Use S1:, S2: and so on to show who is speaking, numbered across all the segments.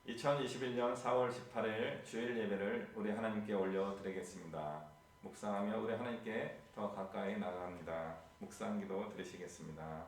S1: 2021년 4월 18일 주일 예배를 우리 하나님께 올려드리겠습니다. 묵상하며 우리 하나님께 더 가까이 나아갑니다. 묵상 기도 드리시겠습니다.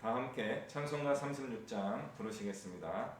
S1: 다 함께 찬송가 36장 부르시겠습니다.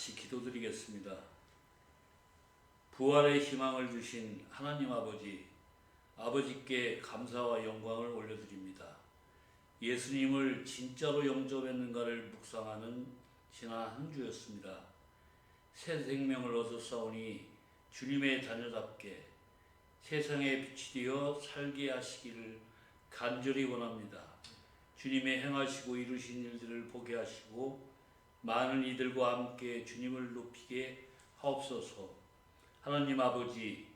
S2: 같이 기도드리겠습니다. 부활의 희망을 주신 하나님 아버지께 감사와 영광을 올려드립니다. 예수님을 진짜로 영접했는가를 묵상하는 지난 한 주였습니다. 새 생명을 얻었사오니 주님의 자녀답게 세상에 빛이 되어 살게 하시기를 간절히 원합니다. 주님의 행하시고 이루신 일들을 보게 하시고 많은 이들과 함께 주님을 높이게 하옵소서. 하나님 아버지,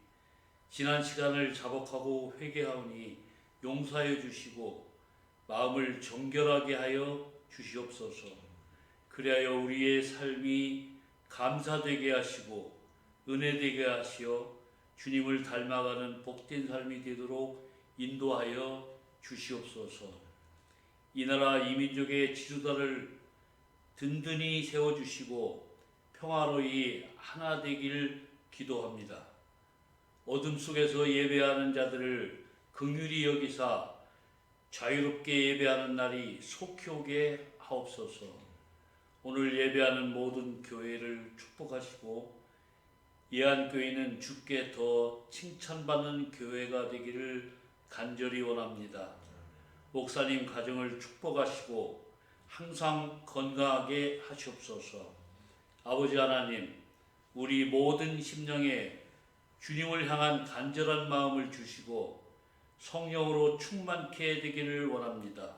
S2: 지난 시간을 자복하고 회개하오니 용서하여 주시고 마음을 정결하게 하여 주시옵소서. 그리하여 우리의 삶이 감사되게 하시고 은혜되게 하시어 주님을 닮아가는 복된 삶이 되도록 인도하여 주시옵소서. 이 나라 이 민족의 지도자를 든든히 세워주시고 평화로이 하나 되길 기도합니다. 어둠 속에서 예배하는 자들을 긍휼히 여기사 자유롭게 예배하는 날이 속히 오게 하옵소서. 오늘 예배하는 모든 교회를 축복하시고 예안교회는 주께 더 칭찬받는 교회가 되기를 간절히 원합니다. 목사님 가정을 축복하시고 항상 건강하게 하시옵소서. 아버지 하나님, 우리 모든 심령에 주님을 향한 간절한 마음을 주시고 성령으로 충만케 되기를 원합니다.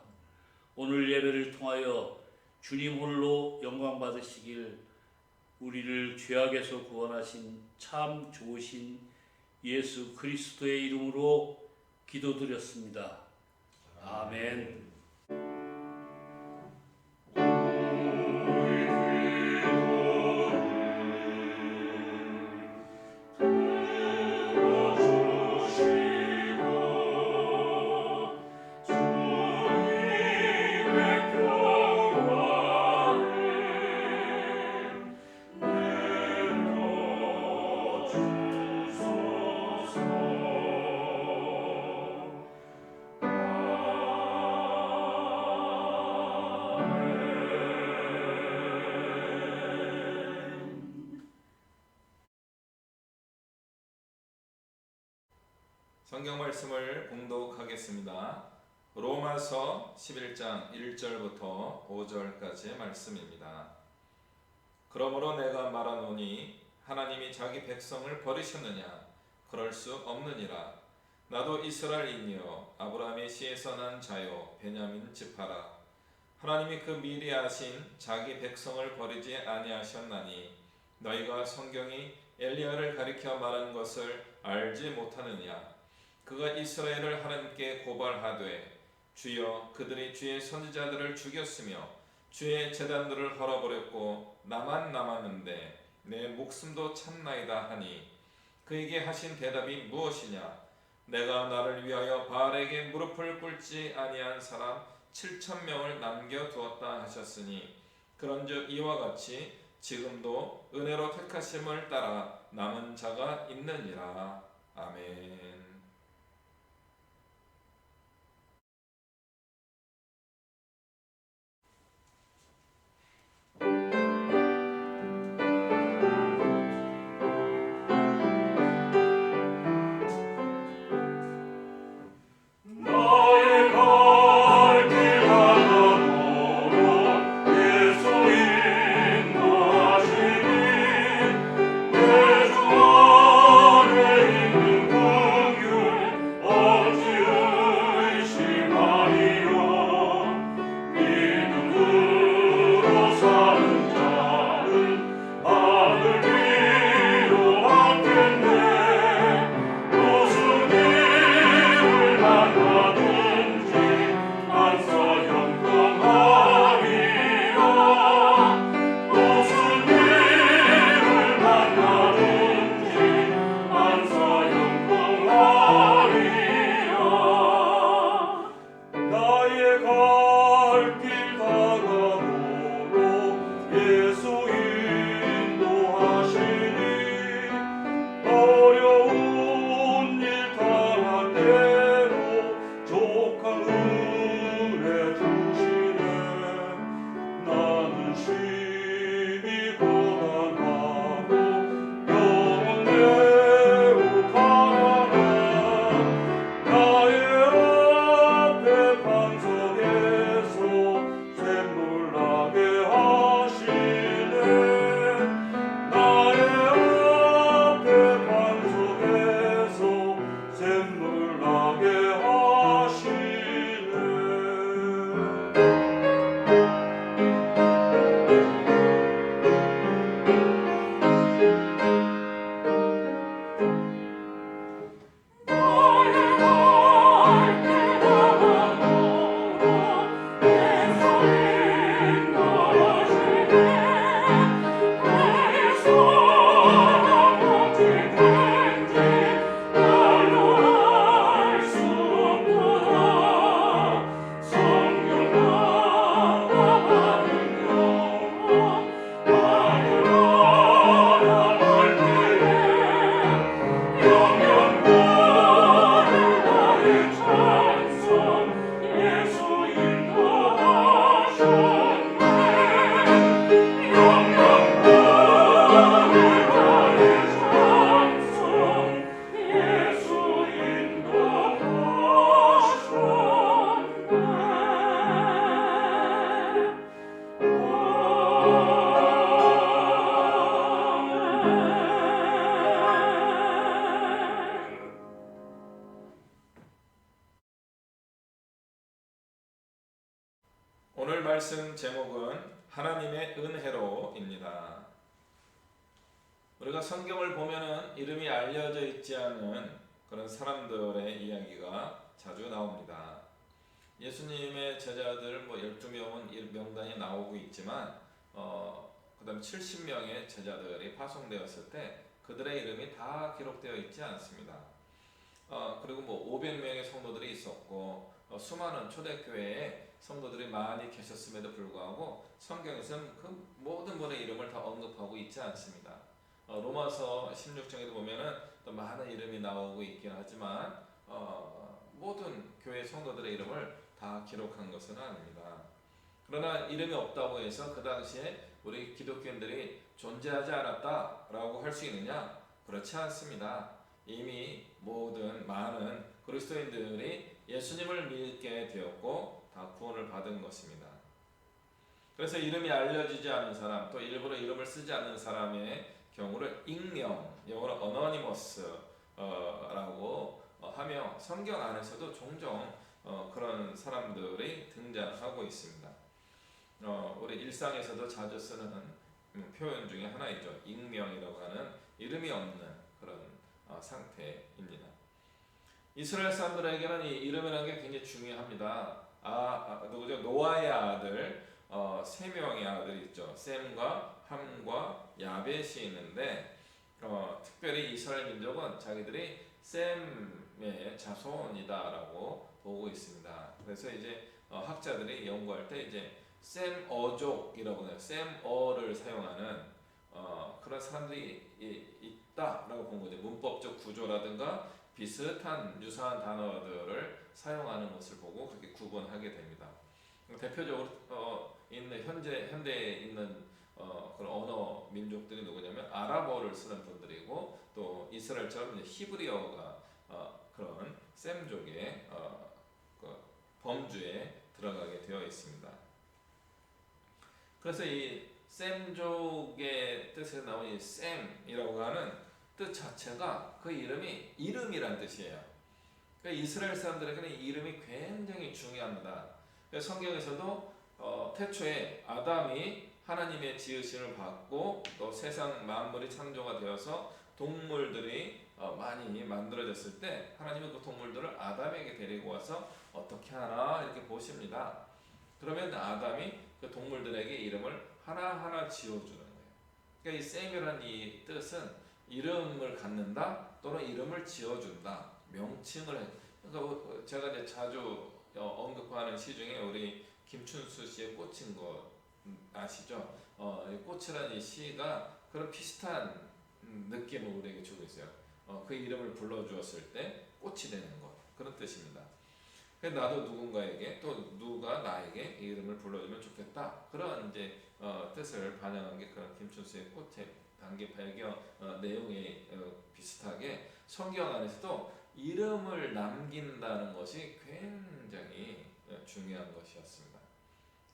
S2: 오늘 예배를 통하여 주님 홀로 영광 받으시길 우리를 죄악에서 구원하신 참 좋으신 예수 그리스도의 이름으로 기도드렸습니다. 아멘.
S1: 성경 말씀을 봉독하겠습니다. 로마서 11장 1절부터 5절까지의 말씀입니다. 그러므로 내가 말하노니 하나님이 자기 백성을 버리셨느냐? 그럴 수 없느니라. 나도 이스라엘인이요 아브라함의 씨에서 난 자요 베냐민 지파라. 하나님이 그 미리 아신 자기 백성을 버리지 아니하셨나니 너희가 성경이 엘리야를 가리켜 말한 것을 알지 못하느냐? 그가 이스라엘을 하나님께 고발하되 주여 그들이 주의 선지자들을 죽였으며 주의 제단들을 헐어버렸고 나만 남았는데 내 목숨도 참나이다 하니 그에게 하신 대답이 무엇이냐? 내가 나를 위하여 바알에게 무릎을 꿇지 아니한 사람 7,000명을 남겨두었다 하셨으니 그런즉 이와 같이 지금도 은혜로 택하심을 따라 남은 자가 있느니라. 아멘.
S3: 내 주 안에 있는
S1: 오늘 말씀 제목은 하나님의 은혜로입니다. 우리가 성경을 보면은 이름이 알려져 있지 않은 그런 사람들의 이야기가 자주 나옵니다. 예수님의 제자들 12명은 명단이 나오고 있지만 그다음 70명의 제자들이 파송되었을 때 그들의 이름이 다 기록되어 있지 않습니다. 그리고 500명의 성도들이 있었고 수많은 초대교회에 성도들이 많이 계셨음에도 불구하고 성경에서는 그 모든 분의 이름을 다 언급하고 있지 않습니다. 로마서 16장에도 보면은 또 많은 이름이 나오고 있긴 하지만 모든 교회 성도들의 이름을 다 기록한 것은 아닙니다. 그러나 이름이 없다고 해서 그 당시에 우리 기독교인들이 존재하지 않았다라고 할 수 있느냐? 그렇지 않습니다. 이미 모든 많은 그리스도인들이 예수님을 믿게 되었고 다 구원을 받은 것입니다. 그래서 이름이 알려지지 않은 사람, 또 일부러 이름을 쓰지 않는 사람의 경우를 익명, 영어로 anonymous라고 하며 성경 안에서도 종종 그런 사람들이 등장하고 있습니다. 우리 일상에서도 자주 쓰는 표현 중에 하나이죠. 익명이라고 하는 이름이 없는 그런 상태입니다. 이스라엘 사람들에게는 이 이름이라는 게 굉장히 중요합니다. 누구죠? 노아의 아들 3명의 아들이 있죠. 셈과 함과 야벳이 있는데 특별히 이스라엘 민족은 자기들이 셈의 자손이다라고 보고 있습니다. 그래서 이제 학자들이 연구할 때 이제 셈어족이라고 해요. 셈어를 사용하는 그런 사람들이 있다라고 본 거죠. 문법적 구조라든가 비슷한 유사한 단어들을 사용하는 것을 보고 그렇게 구분하게 됩니다. 대표적으로 현대에 있는 그런 언어 민족들이 누구냐면 아랍어를 쓰는 분들이고 또 이스라엘처럼 히브리어가 그런 셈족의 그 범주에 들어가게 되어 있습니다. 그래서 이 셈족의 뜻에서 나온 이 셈이라고 하는 뜻 자체가 그 이름이 이름이란 뜻이에요. 그러니까 이스라엘 사람들에게는 이 이름이 굉장히 중요합니다. 그래서 성경에서도 태초에 아담이 하나님의 지으심을 받고 또 세상 만물이 창조가 되어서 동물들이 많이 만들어졌을 때 하나님은 그 동물들을 아담에게 데리고 와서 어떻게 하나 이렇게 보십니다. 그러면 아담이 그 동물들에게 이름을 하나하나 지어주는 거예요. 그러니까 이 셈이라는 이 뜻은 이름을 갖는다 또는 이름을 지어준다, 명칭을 해. 그러니까 제가 이제 자주 언급하는 시 중에 우리 김춘수 씨의 꽃인 거 아시죠? 꽃이라는 이 시가 그런 비슷한 느낌을 우리에게 주고 있어요. 그 이름을 불러주었을 때 꽃이 되는 것, 그런 뜻입니다. 나도 누군가에게 또 누가 나에게 이 이름을 불러주면 좋겠다, 그런 이제 뜻을 반영한 게 그런 김춘수의 꽃의 단기 발견 내용에 비슷하게 성경 안에서도 이름을 남긴다는 것이 굉장히 중요한 것이었습니다.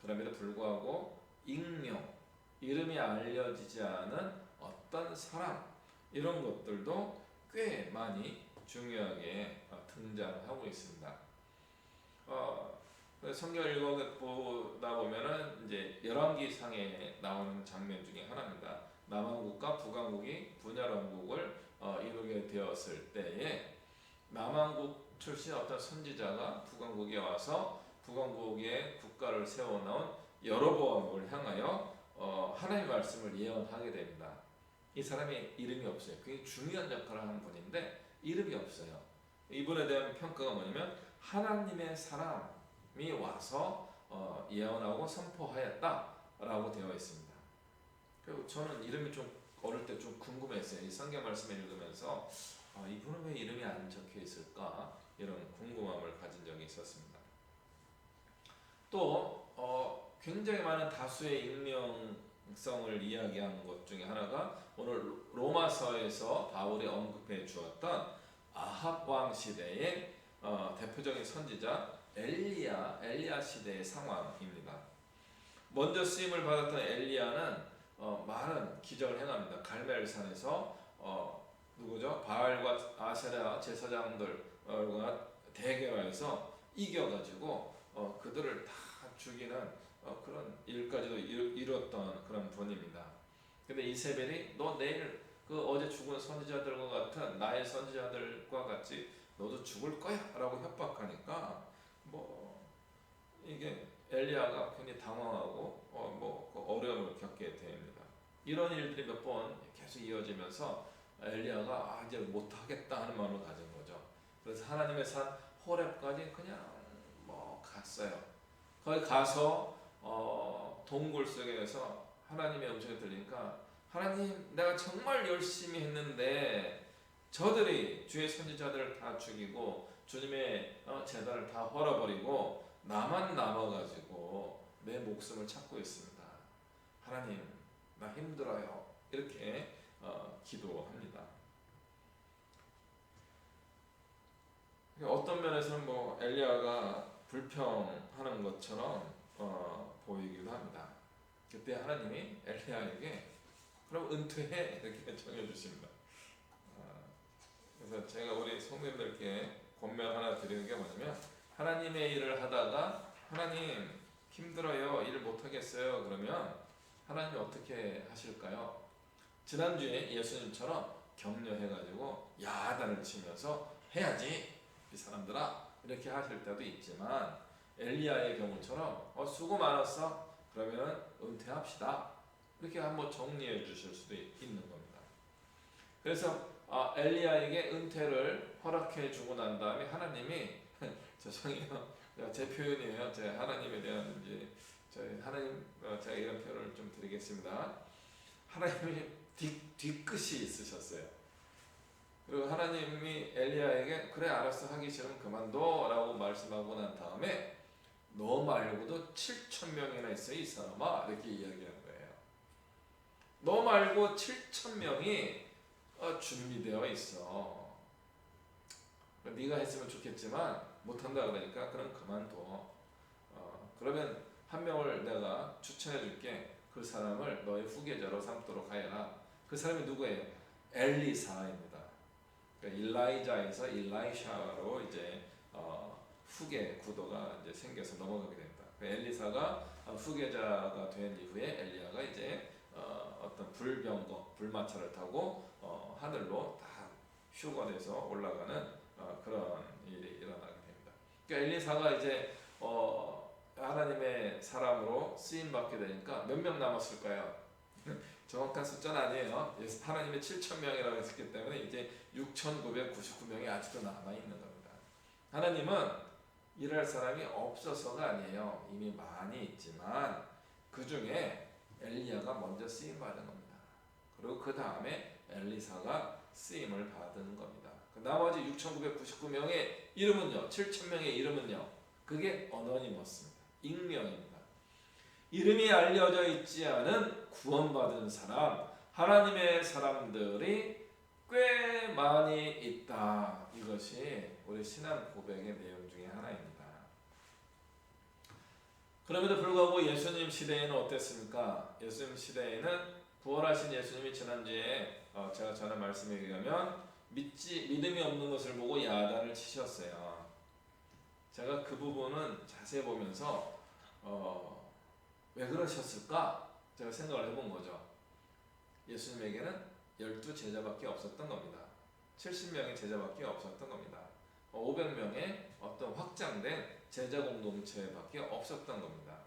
S1: 그럼에도 불구하고 익명, 이름이 알려지지 않은 어떤 사람, 이런 것들도 꽤 많이 중요하게 등장하고 있습니다. 성경을 읽어보다 보면은 이제 열왕기상에 나오는 장면 중에 하나입니다. 남왕국과 북왕국이 분열왕국을 이루게 되었을 때에 남왕국 출신 어떤 선지자가 북왕국에 와서 북왕국의 국가를 세워놓은 여로보암을 향하여 하나님의 말씀을 예언하게 됩니다. 이 사람이 이름이 없어요. 굉장히 중요한 역할을 하는 분인데 이름이 없어요. 이분에 대한 평가가 뭐냐면 하나님의 사람이 와서 예언하고 선포하였다라고 되어 있습니다. 그리고 저는 이름이 좀 어릴 때 좀 궁금했어요. 이 성경 말씀을 읽으면서 이분은 왜 이름이 안 적혀 있을까, 이런 궁금함을 가진 적이 있었습니다. 또 굉장히 많은 다수의 익명성을 이야기하는 것 중에 하나가 오늘 로마서에서 바울이 언급해 주었던 아합 왕 시대의 대표적인 선지자 엘리야 시대의 상황입니다. 먼저 쓰임을 받았던 엘리야는 많은 기적을 행합니다. 갈멜산에서 누구죠? 바알과 아세라 제사장들과 대결해서 이겨가지고 그들을 다 죽이는 그런 일까지도 이뤘던 그런 분입니다. 근데 이세벨이 너 내일 그 어제 죽은 선지자들과 같은 나의 선지자들과 같이 너도 죽을 거야 라고 협박하니까 뭐 이게 엘리야가 굉장히 당황하고 어려움을 겪게 됩니다. 이런 일들이 몇 번 계속 이어지면서 엘리야가 이제 못하겠다 하는 마음을 가진 거죠. 그래서 하나님의 산 호렙까지 그냥 갔어요. 거기 가서 동굴 속에서 하나님의 음성이 들리니까 하나님 내가 정말 열심히 했는데 저들이 주의 선지자들을 다 죽이고 주님의 제단을 다 헐어버리고 나만 남아가지고 내 목숨을 찾고 있습니다. 하나님 나 힘들어요. 이렇게 기도합니다. 어떤 면에서는 엘리야가 불평하는 것처럼 보이기도 합니다. 그때 하나님이 엘리야에게 그럼 은퇴해 이렇게 정해주십니다. 그래서 제가 우리 성도님들께 권면 하나 드리는 게 뭐냐면 하나님의 일을 하다가 하나님 힘들어요 일 못하겠어요 그러면 하나님이 어떻게 하실까요? 지난주에 예수님처럼 격려해가지고 야단을 치면서 해야지 이 사람들아 이렇게 하실 때도 있지만 엘리야의 경우처럼 수고 많았어 그러면 은퇴합시다 이렇게 한번 정리해 주실 수도 있는 겁니다. 그래서 엘리야에게 은퇴를 허락해 주고 난 다음에 하나님이 죄송해요 제 표현이에요. 제 하나님에 대한 이제 저희 하나님 제가 이런 표현을 좀 드리겠습니다. 하나님이 뒤끝이 있으셨어요. 그리고 하나님이 엘리야에게 그래 알았어 하기 싫으면 그만둬 라고 말씀하고 난 다음에 너 말고도 7,000명이나 있어 이 사람아 이렇게 이야기하는 거예요. 너 말고 7,000명이 준비되어 있어. 네가 했으면 좋겠지만 못한다 그러니까 그럼 그만둬. 그러면 한 명을 내가 추천해 줄게. 그 사람을 너의 후계자로 삼도록 하여라. 그 사람이 누구예요? 엘리사입니다. 그러니까 일라이자에서 일라이샤로 이제 후계 구도가 이제 생겨서 넘어가게 됩니다. 엘리사가 후계자가 된 이후에 엘리야가 이제 어떤 불병거, 불마차를 타고 하늘로 다 휴가 돼서 올라가는 그런 일이 일어나게 됩니다. 그러니까 엘리사가 이제 하나님의 사람으로 쓰임 받게 되니까 몇 명 남았을까요? 정확한 숫자는 아니에요. 하나님의 7,000명이라고 했기 때문에 이제 6,999명이 아직도 남아 있는 겁니다. 하나님은 일할 사람이 없어서가 아니에요. 이미 많이 있지만 그 중에 엘리야가 먼저 쓰임 받은 겁니다. 그리고 그 다음에 엘리사가 쓰임을 받은 겁니다. 나머지 6,999명의 이름은요, 7,000명의 이름은요, 그게 어너니머스입니다. 익명입니다. 이름이 알려져 있지 않은 구원받은 사람, 하나님의 사람들이 꽤 많이 있다. 이것이 우리 신앙 고백의 내용 중에 하나입니다. 그럼에도 불구하고 예수님 시대에는 어땠습니까? 예수님 시대에는 부활하신 예수님이 지난주에 제가 전한 말씀에 의하면 믿음이 없는 것을 보고 야단을 치셨어요. 제가 그 부분은 자세히 보면서 왜 그러셨을까? 제가 생각을 해본 거죠. 예수님에게는 12제자밖에 없었던 겁니다. 70명의 제자밖에 없었던 겁니다. 500명의 어떤 확장된 제자 공동체밖에 없었던 겁니다.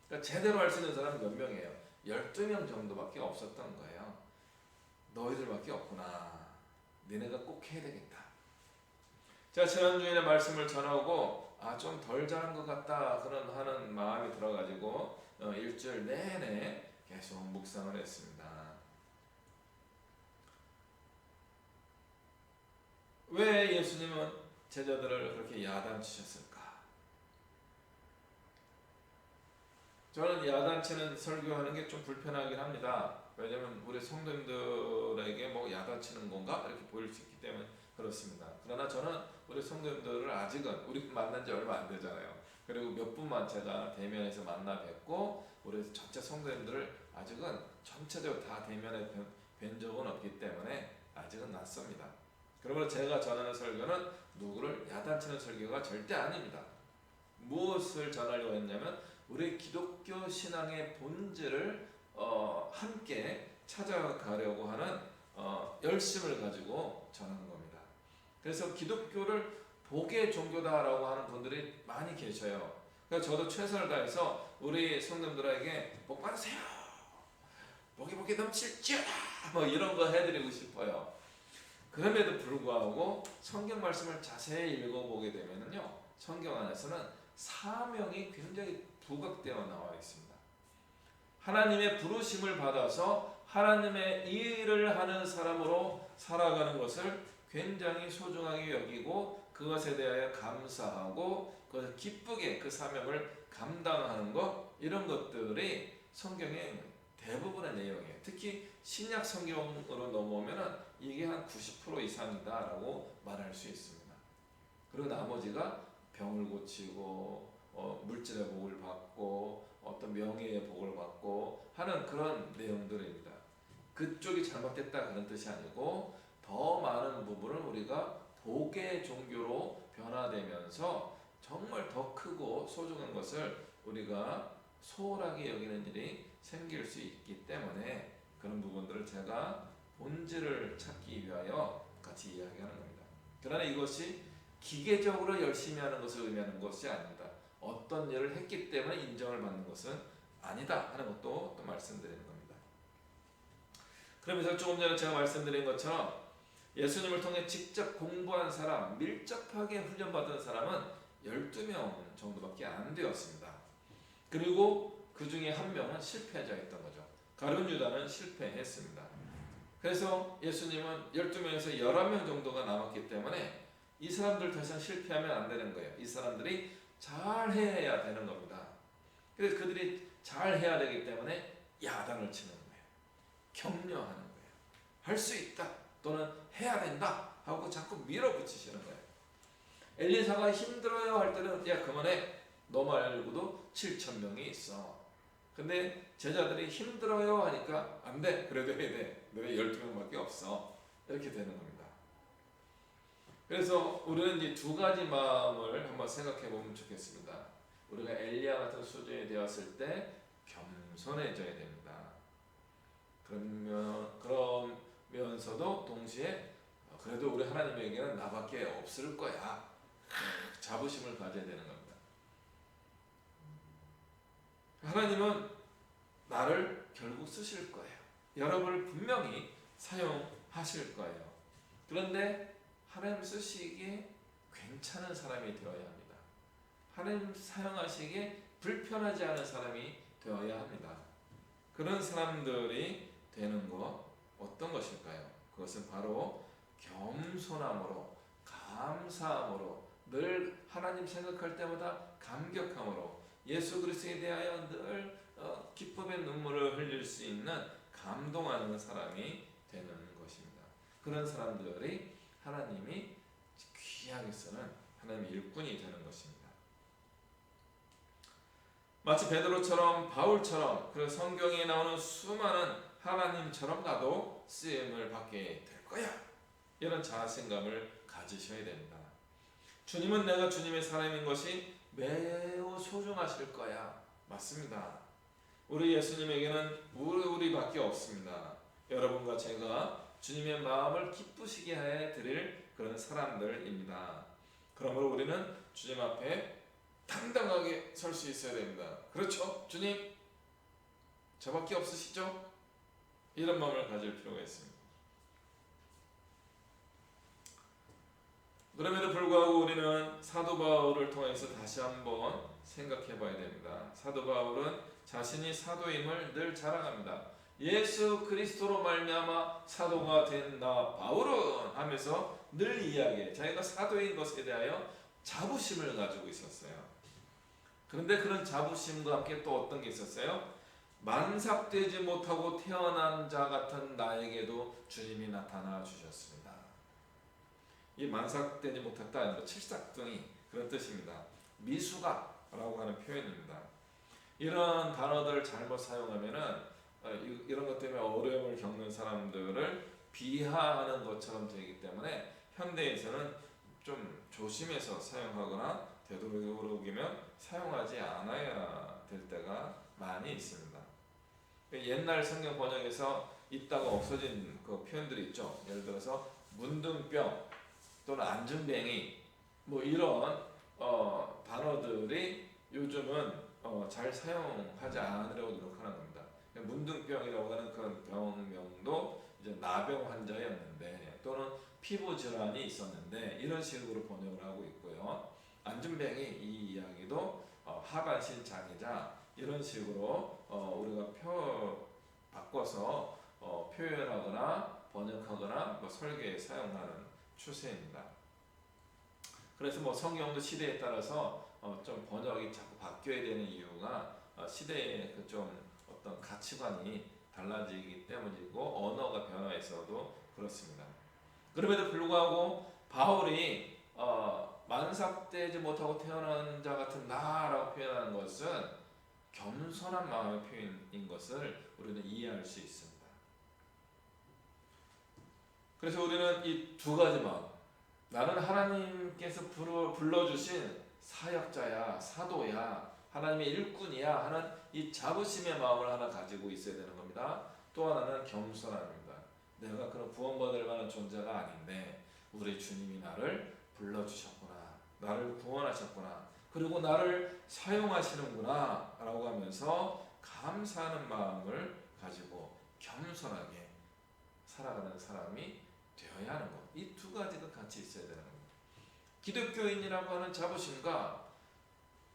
S1: 그러니까 제대로 할 수 있는 사람은 몇 명이에요? 12명 정도밖에 없었던 거예요. 너희들밖에 없구나. 너네가 꼭 해야 되겠다. 제가 지난주에 말씀을 전하고 좀 덜 잘한 것 같다 하는 마음이 들어가지고 일주일 내내 계속 묵상을 했습니다. 왜 예수님은 제자들을 그렇게 야단치셨을까? 저는 야단치는 설교하는 게 좀 불편하긴 합니다. 왜냐면 우리 성도님들에게 야단치는 건가? 이렇게 보일 수 있기 때문에 그렇습니다. 그러나 저는 우리 성도님들을 아직은 우리 만난 지 얼마 안 되잖아요. 그리고 몇 분만 제가 대면에서 만나 뵙고 우리 전체 성도님들을 아직은 전체적으로 다 대면에 뵌 적은 없기 때문에 아직은 낯섭니다. 그러므로 제가 전하는 설교는 누구를 야단치는 설교가 절대 아닙니다. 무엇을 전하려고 했냐면 우리 기독교 신앙의 본질을 함께 찾아가려고 하는 열심을 가지고 전하는 겁니다. 그래서 기독교를 복의 종교다라고 하는 분들이 많이 계셔요. 그래서 저도 최선을 다해서 우리 성도들에게 복 받으세요, 복이 넘칠지어다, 뭐 이런 거 해드리고 싶어요. 그럼에도 불구하고 성경 말씀을 자세히 읽어보게 되면요, 성경 안에서는 사명이 굉장히 부각되어 나와 있습니다. 하나님의 부르심을 받아서 하나님의 일을 하는 사람으로 살아가는 것을 굉장히 소중하게 여기고 그것에 대하여 감사하고 그것을 기쁘게 그 사명을 감당하는 것, 이런 것들이 성경의 대부분의 내용이에요. 특히 신약 성경으로 넘어오면 이게 한 90% 이상이다라고 말할 수 있습니다. 그리고 나머지가 병을 고치고 물질의 복을 받고 어떤 명예의 복을 받고 하는 그런 내용들입니다. 그쪽이 잘못됐다 그런 뜻이 아니고 더 많은 부분을 우리가 복의 종교로 변화되면서 정말 더 크고 소중한 것을 우리가 소홀하게 여기는 일이 생길 수 있기 때문에 그런 부분들을 제가 본질을 찾기 위하여 같이 이야기하는 겁니다. 그러나 이것이 기계적으로 열심히 하는 것을 의미하는 것이 아닙니다. 어떤 일을 했기 때문에 인정을 받는 것은 아니다 하는 것도 또 말씀드리는 겁니다. 그러면서 조금 전에 제가 말씀드린 것처럼 예수님을 통해 직접 공부한 사람, 밀접하게 훈련받은 사람은 12명 정도밖에 안 되었습니다. 그리고 그 중에 한 명은 실패자였던 거죠. 가룟 유다는 실패했습니다. 그래서 예수님은 12명에서 11명 정도가 남았기 때문에 이 사람들 더 이상 실패하면 안 되는 거예요. 이 사람들이 잘 해야 되는 겁니다. 그래서 그들이 잘 해야 되기 때문에 야단을 치는 거예요. 격려하는 거예요. 할 수 있다 또는 해야 된다 하고 자꾸 밀어붙이시는 거예요. 엘리사가 힘들어요 할 때는 야 그만해, 너 말고도 7,000명이 있어. 근데 제자들이 힘들어요 하니까 안 돼, 그래도 해야 돼, 너네 12명밖에 없어, 이렇게 되는 겁니다. 그래서 우리는 이 두 가지 마음을 한번 생각해 보면 좋겠습니다. 우리가 엘리야 같은 수준이 되었을 때 겸손해져야 됩니다. 그러면서도 동시에 그래도 우리 하나님에게는 나밖에 없을 거야, 자부심을 가져야 되는 겁니다. 하나님은 나를 결국 쓰실 거예요. 여러분을 분명히 사용하실 거예요. 그런데 하나님 쓰시기에 괜찮은 사람이 되어야 합니다. 하나님 사용하시기에 불편하지 않은 사람이 되어야 합니다. 그런 사람들이 되는 것 어떤 것일까요? 그것은 바로 겸손함으로, 감사함으로, 늘 하나님 생각할 때마다 감격함으로, 예수 그리스도에 대하여 늘 기쁨의 눈물을 흘릴 수 있는 감동하는 사람이 되는 것입니다. 그런 사람들이 하나님이 귀하게 쓰는 하나님의 일꾼이 되는 것입니다. 마치 베드로처럼 바울처럼 그 성경에 나오는 수많은 하나님처럼 나도 쓰임을 받게 될 거야, 이런 자신감을 가지셔야 됩니다. 주님은 내가 주님의 사람인 것이 매우 소중하실 거야. 맞습니다. 우리 예수님에게는 우리밖에 없습니다. 여러분과 제가 주님의 마음을 기쁘시게 해 드릴 그런 사람들입니다. 그러므로 우리는 주님 앞에 당당하게 설 수 있어야 됩니다. 그렇죠? 주님, 저밖에 없으시죠? 이런 마음을 가질 필요가 있습니다. 그럼에도 불구하고 우리는 사도 바울을 통해서 다시 한번 생각해 봐야 됩니다. 사도 바울은 자신이 사도임을 늘 자랑합니다. 예수 그리스도로 말미암아 사도가 된 나 바울은 하면서 늘 이야기해. 자기가 사도인 것에 대하여 자부심을 가지고 있었어요. 그런데 그런 자부심과 함께 또 어떤 게 있었어요? 만삭되지 못하고 태어난 자 같은 나에게도 주님이 나타나 주셨습니다. 이 만삭되지 못했다, 칠삭둥이 그런 뜻입니다. 미숙아라고 하는 표현입니다. 이런 단어들을 잘못 사용하면은 이런 것 때문에 어려움을 겪는 사람들을 비하하는 것처럼 되기 때문에 현대에서는 좀 조심해서 사용하거나 되도록이면 사용하지 않아야 될 때가 많이 있습니다. 옛날 성경 번역에서 있다가 없어진 그 표현들이 있죠. 예를 들어서 문둥병 또는 안중뱅이 뭐 이런 단어들이 요즘은 잘 사용하지 않으려고 노력하는 겁니다. 문둥병이라고 하는 그런 병명도 이제 나병 환자였는데 또는 피부 질환이 있었는데 이런 식으로 번역을 하고 있고요. 안중뱅이 이 이야기도 하반신 장애자 이런 식으로 우리가 바꿔서 표현하거나 번역하거나 뭐 설계에 사용하는 추세입니다. 그래서 뭐 성경도 시대에 따라서 좀 번역이 자꾸 바뀌어야 되는 이유가 시대의 그 좀 어떤 가치관이 달라지기 때문이고 언어가 변화해서도 그렇습니다. 그럼에도 불구하고 바울이 만삭되지 못하고 태어난 자 같은 나라고 표현하는 것은 겸손한 마음의 표현인 것을 우리는 이해할 수 있습니다. 그래서 우리는 이 두 가지 마음, 나는 하나님께서 불러주신 사역자야, 사도야, 하나님의 일꾼이야 하는 이 자부심의 마음을 하나 가지고 있어야 되는 겁니다. 또 하나는 겸손함입니다. 내가 그런 구원받을 만한 존재가 아닌데 우리 주님이 나를 불러주셨구나, 나를 구원하셨구나, 그리고 나를 사용하시는구나 라고 하면서 감사하는 마음을 가지고 겸손하게 살아가는 사람이 되어야 하는 것. 이 두 가지가 같이 있어야 되는 겁니다. 기독교인이라고 하는 자부심과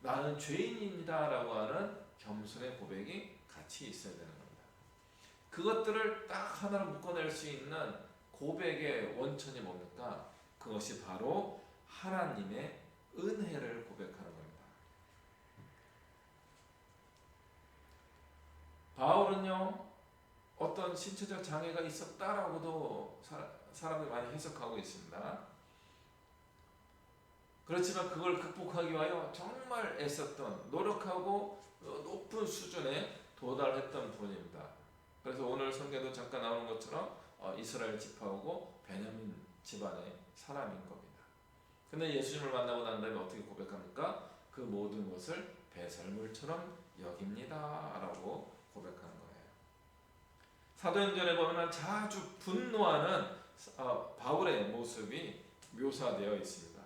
S1: 나는 죄인입니다 라고 하는 겸손의 고백이 같이 있어야 되는 겁니다. 그것들을 딱 하나로 묶어낼 수 있는 고백의 원천이 뭡니까? 그것이 바로 하나님의 은혜를 고백하는 겁니다. 바울은요, 어떤 신체적 장애가 있었다라고도 사람들이 많이 해석하고 있습니다. 그렇지만 그걸 극복하기 위하여 정말 애썼던, 노력하고 높은 수준에 도달했던 분입니다. 그래서 오늘 성경도 잠깐 나오는 것처럼 이스라엘 지파하고 베냐민 집안의 사람인 겁니다. 근데 예수님을 만나고 난 다음에 어떻게 고백합니까? 그 모든 것을 배설물처럼 여깁니다 라고 고백하는 거예요. 사도행전에 보면 자주 분노하는 바울의 모습이 묘사되어 있습니다.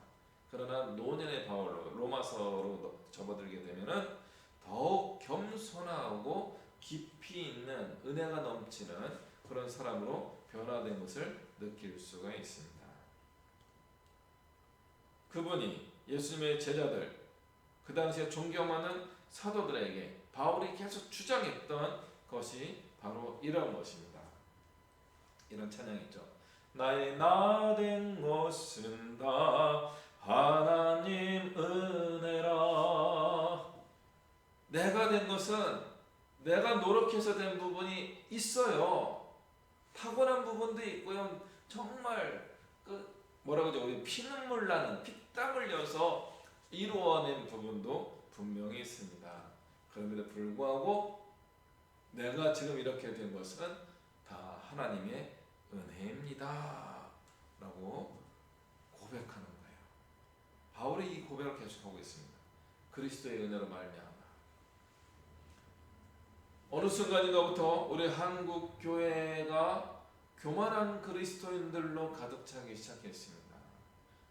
S1: 그러나 노년의 바울로 로마서로 접어들게 되면은 더욱 겸손하고 깊이 있는 은혜가 넘치는 그런 사람으로 변화된 것을 느낄 수가 있습니다. 그분이 예수님의 제자들, 그 당시에 존경하는 사도들에게 바울이 계속 주장했던 것이 바로 이런 것입니다. 이런 찬양이 있죠. 나의 나 된 것은 다 하나님 은혜라. 내가 된 것은 내가 노력해서 된 부분이 있어요. 타고난 부분도 있고요. 정말 뭐라고 하죠? 우리 피눈물 나는 피땀 흘려서 이루어낸 부분도 분명히 있습니다. 그럼에도 불구하고 내가 지금 이렇게 된 것은 다 하나님의 은혜입니다 라고 고백하는 거예요. 바울이 이 고백을 계속하고 있습니다. 그리스도의 은혜로 말미암아. 어느 순간인가부터 우리 한국 교회가 교만한 그리스도인들로 가득 차기 시작했습니다.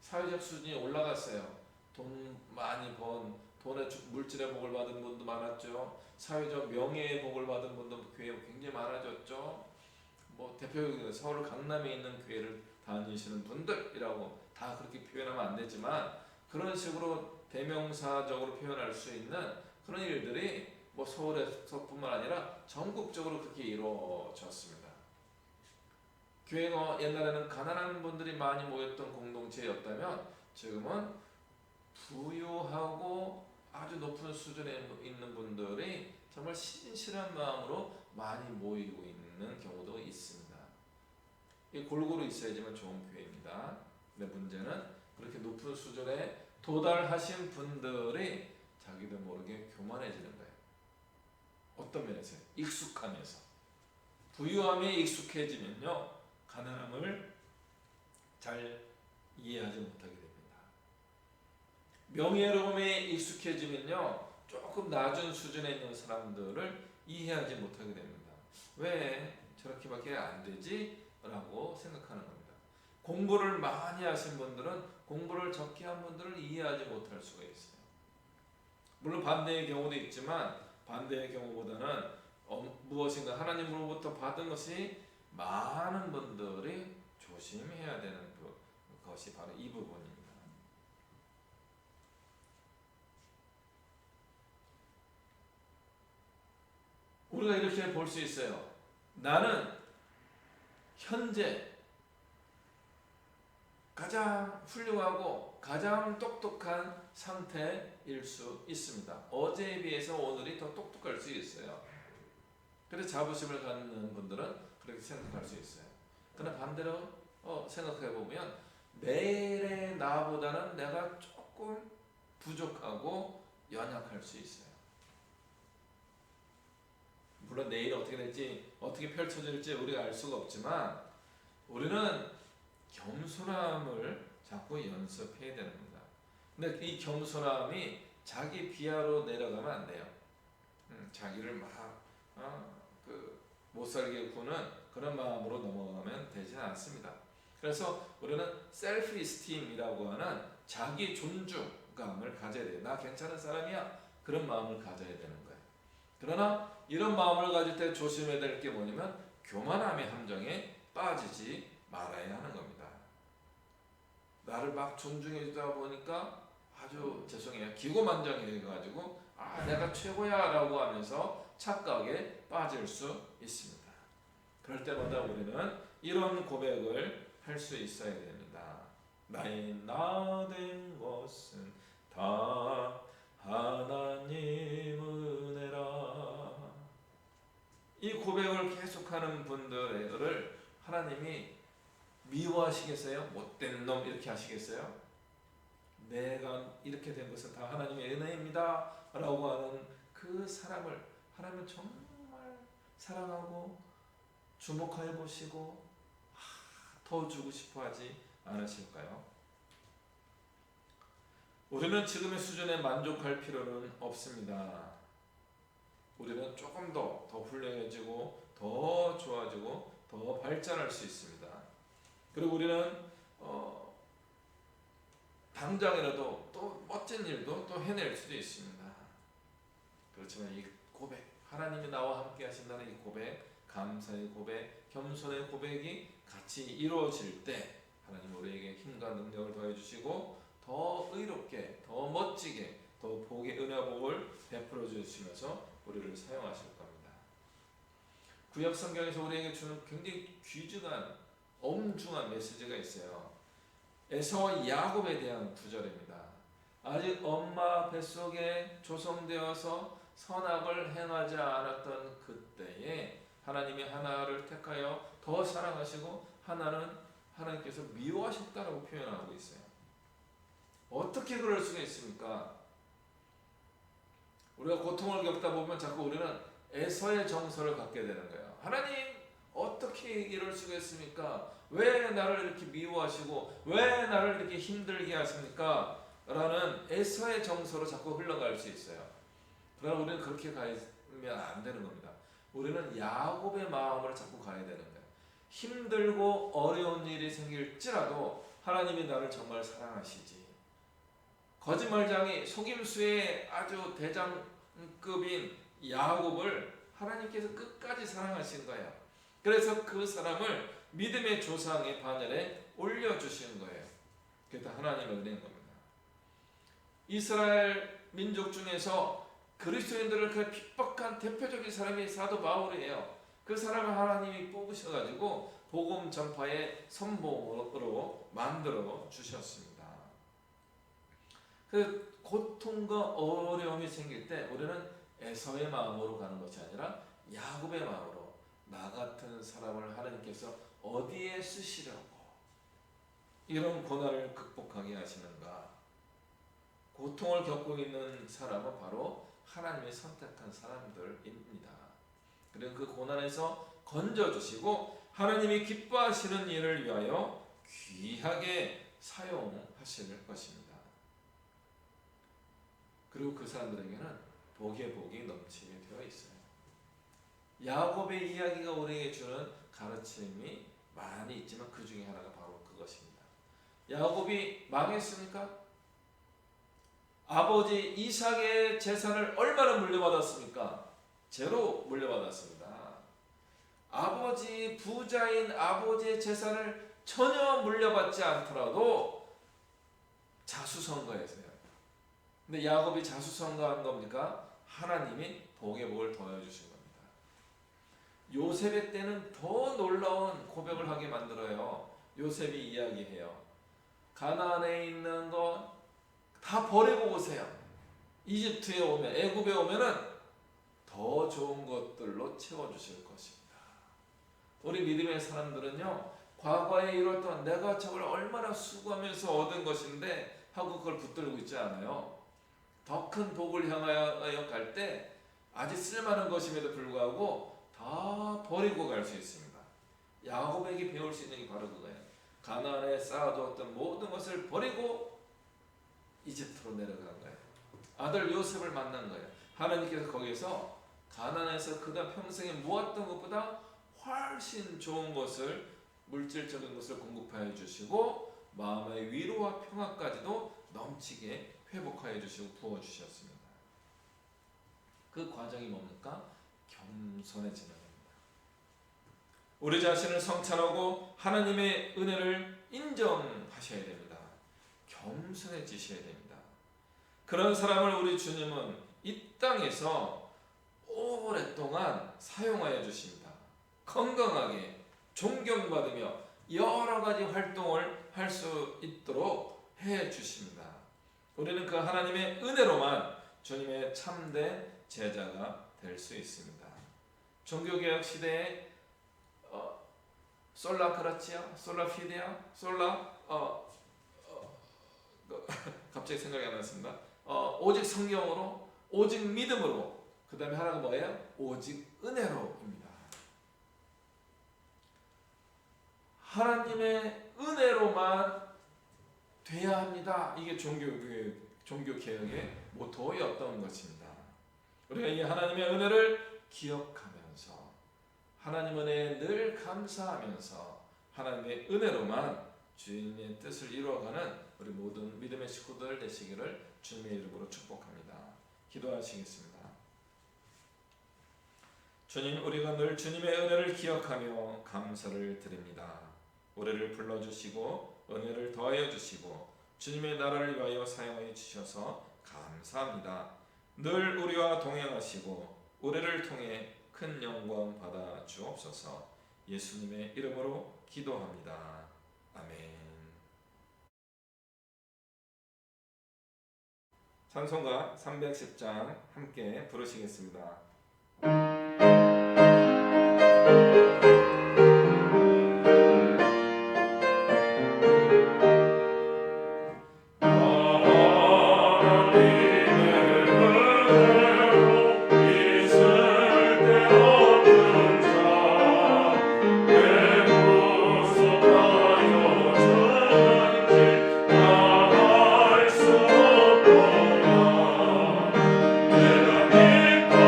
S1: 사회적 수준이 올라갔어요. 돈 많이 번, 돈의 물질의 복을 받은 분도 많았죠. 사회적 명예의 복을 받은 분도 교회에 굉장히 많아졌죠. 뭐 대표적으로 서울 강남에 있는 교회를 다니시는 분들이라고 다 그렇게 표현하면 안 되지만 그런 식으로 대명사적으로 표현할 수 있는 그런 일들이 뭐 서울에서뿐만 아니라 전국적으로 그렇게 이루어졌습니다. 교회가 옛날에는 가난한 분들이 많이 모였던 공동체였다면 지금은 부유하고 아주 높은 수준에 있는 분들이 정말 신실한 마음으로 많이 모이고 있는 경우도 있습니다. 이 골고루 있어야지만 좋은 교회입니다. 근데 문제는 그렇게 높은 수준에 도달하신 분들이 자기도 모르게 교만해지는 거예요. 어떤 면에서? 익숙함에서. 부유함에 익숙해지면요, 가난함을 잘 이해하지 못하게 됩니다. 명예로움에 익숙해지면요, 조금 낮은 수준에 있는 사람들을 이해하지 못하게 됩니다. 왜 저렇게밖에 안 되지? 라고 생각하는 겁니다. 공부를 많이 하신 분들은 공부를 적게 한 분들을 이해하지 못할 수가 있어요. 물론 반대의 경우도 있지만 반대의 경우보다는 무엇인가 하나님으로부터 받은 것이 많은 분들이 조심해야 되는 것이 바로 이 부분입니다. 우리가 이렇게 볼 수 있어요. 나는 현재 가장 훌륭하고 가장 똑똑한 상태일 수 있습니다. 어제에 비해서 오늘이 더 똑똑할 수 있어요. 그래서 자부심을 갖는 분들은 그렇게 생각할 수 있어요. 그러나 반대로 생각해 보면 내일의 나보다는 내가 조금 부족하고 연약할 수 있어요. 물론 내일 어떻게 될지 어떻게 펼쳐질지 우리가 알 수가 없지만 우리는 겸손함을 자꾸 연습해야 됩니다. 근데 이 겸손함이 자기 비하로 내려가면 안 돼요. 자기를 막 못살게 구는 그런 마음으로 넘어가면 되지 않습니다. 그래서 우리는 셀프 이스팀이라고 하는 자기 존중감을 가져야 돼요. 나 괜찮은 사람이야. 그런 마음을 가져야 되는 거예요. 그러나 이런 마음을 가질 때 조심해야 될 게 뭐냐면 교만함의 함정에 빠지지 말아야 하는 겁니다. 나를 막 존중해 주다 보니까 아주 죄송해요. 기고만장해 가지고 내가 최고야 라고 하면서 착각에 빠질 수 있습니다. 그럴 때마다 우리는 이런 고백을 할 수 있어야 됩니다. 나의 나 된 것은 다 하나님 은혜라. 이 고백을 계속하는 분들을 하나님이 미워하시겠어요? 못된 놈 이렇게 하시겠어요? 내가 이렇게 된 것은 다 하나님의 은혜입니다 라고 하는 그 사람을 하나님은 정말 사랑하고 주목해 보시고 더 주고 싶어 하지 않으실까요? 우리는 지금의 수준에 만족할 필요는 없습니다. 우리는 조금 더 훌륭해지고 더 좋아지고 더 발전할 수 있습니다. 그리고 우리는 당장이라도 또 멋진 일도 또 해낼 수도 있습니다. 그렇지만 이 고백, 하나님이 나와 함께 하신다는 이 고백, 감사의 고백, 겸손의 고백이 같이 이루어질 때 하나님 우리에게 힘과 능력을 더해 주시고 더 의롭게, 더 멋지게, 더 복의 은혜복을 베풀어 주시면서 우리를 사용하실 겁니다. 구약 성경에서 우리에게 주는 굉장히 귀중한 엄중한 메시지가 있어요. 에서와 야곱에 대한 구절입니다. 아직 엄마 뱃속에 조성되어서 선악을 행하지 않았던 그때에 하나님이 하나를 택하여 더 사랑하시고 하나는 하나님께서 미워하셨다라고 표현하고 있어요. 어떻게 그럴 수가 있습니까? 우리가 고통을 겪다 보면 자꾸 우리는 에서의 정서를 갖게 되는 거예요. 하나님 어떻게 이럴 수가 있습니까? 왜 나를 이렇게 미워하시고 왜 나를 이렇게 힘들게 하십니까? 라는 에서의 정서로 자꾸 흘러갈 수 있어요. 그러나 우리는 그렇게 가면 안 되는 겁니다. 우리는 야곱의 마음을 자꾸 가야 되는 거예요. 힘들고 어려운 일이 생길지라도 하나님이 나를 정말 사랑하시지. 거짓말장이 속임수의 아주 대장급인 야곱을 하나님께서 끝까지 사랑하신 거예요. 그래서 그 사람을 믿음의 조상의 반열에 올려주시는 거예요. 그게 다 하나님의 은혜인 겁니다. 이스라엘 민족 중에서 그리스도인들을 그 핍박한 대표적인 사람이 사도 바울이에요. 그 사람을 하나님이 뽑으셔가지고 복음 전파의 선봉으로 만들어 주셨습니다. 그 고통과 어려움이 생길 때 우리는 에서의 마음으로 가는 것이 아니라 야곱의 마음으로 나 같은 사람을 하나님께서 어디에 쓰시려고 이런 고난을 극복하게 하시는가? 고통을 겪고 있는 사람은 바로 하나님이 선택한 사람들입니다. 그리고 그 고난에서 건져주시고 하나님이 기뻐하시는 일을 위하여 귀하게 사용하실 것입니다. 그리고 그 사람들에게는 복의 복이 넘치게 되어 있어요. 야곱의 이야기가 우리에게 주는 가르침이 많이 있지만 그 중에 하나가 바로 그것입니다. 야곱이 망했습니까? 아버지 이삭의 재산을 얼마나 물려받았습니까? 제로 물려받았습니다. 아버지 부자인 아버지의 재산을 전혀 물려받지 않더라도 자수성가했어요. 근데 야곱이 자수성가한 겁니까? 하나님이 복의 복을 더해 주신 겁니다. 요셉의 때는 더 놀라운 고백을 하게 만들어요. 요셉이 이야기해요. 가나안에 있는 것 다 버리고 오세요. 이집트에 오면, 애굽에 오면은 더 좋은 것들로 채워주실 것입니다. 우리 믿음의 사람들은요, 과거에 이뤘던 내가 저걸 얼마나 수고하면서 얻은 것인데 하고 그걸 붙들고 있지 않아요. 더 큰 복을 향하여 갈 때 아직 쓸만한 것임에도 불구하고 다 버리고 갈 수 있습니다. 야곱에게 배울 수 있는 게 바로 그거예요. 가나안에 쌓아두었던 모든 것을 버리고 이집트로 내려간 거예요. 아들 요셉을 만난 거예요. 하나님께서 거기서 가나안에서 그가 평생에 모았던 것보다 훨씬 좋은 것을, 물질적인 것을 공급하여 주시고 마음의 위로와 평화까지도 넘치게 회복하여 주시고 부어주셨습니다. 그 과정이 뭡니까? 겸손해지는 겁니다. 우리 자신을 성찰하고 하나님의 은혜를 인정하셔야 됩니다. 겸손해지셔야 됩니다. 그런 사람을 우리 주님은 이 땅에서 오랫동안 사용하여 주십니다. 건강하게 존경받으며 여러 가지 활동을 할 수 있도록 해 주십니다. 우리는 그 하나님의 은혜로만 주님의 참된 제자가 될 수 있습니다. 종교개혁 시대에 솔라 그라치아, 솔라 피데아, 솔라 갑자기 생각이 안 났습니다. 오직 성경으로, 오직 믿음으로, 그 다음에 하나가 뭐예요? 오직 은혜로입니다. 하나님의 은혜로만 돼야 합니다. 이게 종교개혁의 모토였던 것입니다. 우리가 이 하나님의 은혜를 기억하면서 하나님 은혜에 늘 감사하면서 하나님의 은혜로만 주님의 뜻을 이루어가는 우리 모든 믿음의 식구들 되시기를 주님의 이름으로 축복합니다. 기도하시겠습니다. 주님, 우리가 늘 주님의 은혜를 기억하며 감사를 드립니다. 우리를 불러주시고 은혜를 더하여 주시고 주님의 나라를 위하여 사용하여 주셔서 감사합니다. 늘 우리와 동행하시고 우리를 통해 큰 영광 받아 주옵소서. 예수님의 이름으로 기도합니다. 아멘. 찬송가 310장 함께 부르시겠습니다.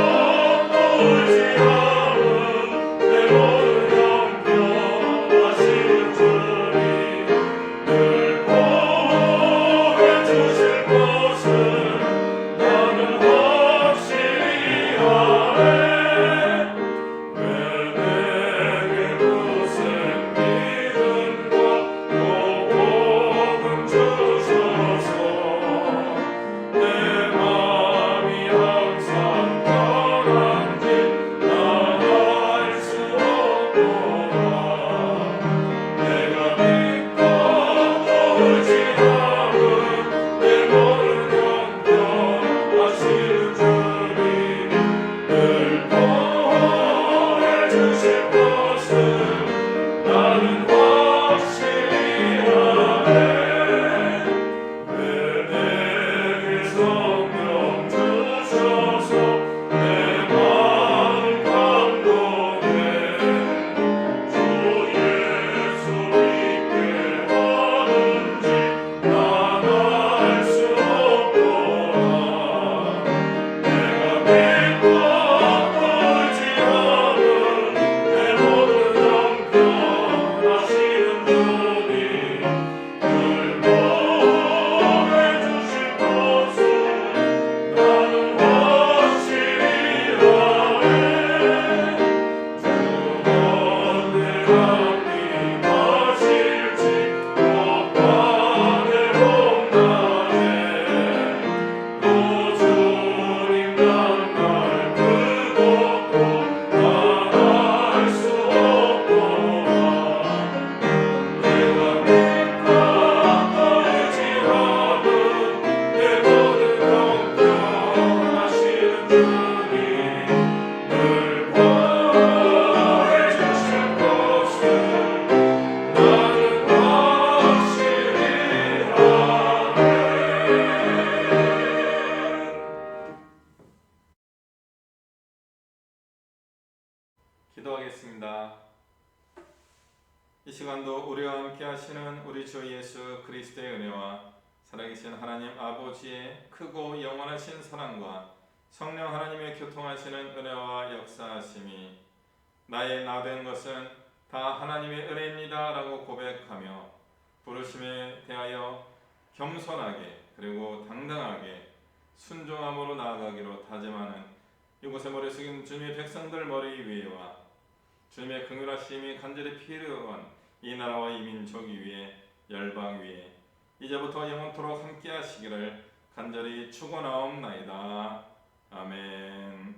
S3: 내가 믿고 의지하는 내 모든
S1: 기도하겠습니다. 이 시간도 우리와 함께 하시는 우리 주 예수 그리스도의 은혜와 살아계신 하나님 아버지의 크고 영원하신 사랑과 성령 하나님의 교통하시는 은혜와 역사하심이 나의 나 된 것은 다 하나님의 은혜입니다 라고 고백하며 부르심에 대하여 겸손하게 그리고 당당하게 순종함으로 나아가기로 다짐하는 이곳에 머리 숙인 주님의 백성들 머리 위에와 주님의 긍휼하심이 간절히 필요한 이 나라와 이 민족 위에 열방 위에 이제부터 영원토록 함께 하시기를 간절히 축원하옵나이다. 아멘.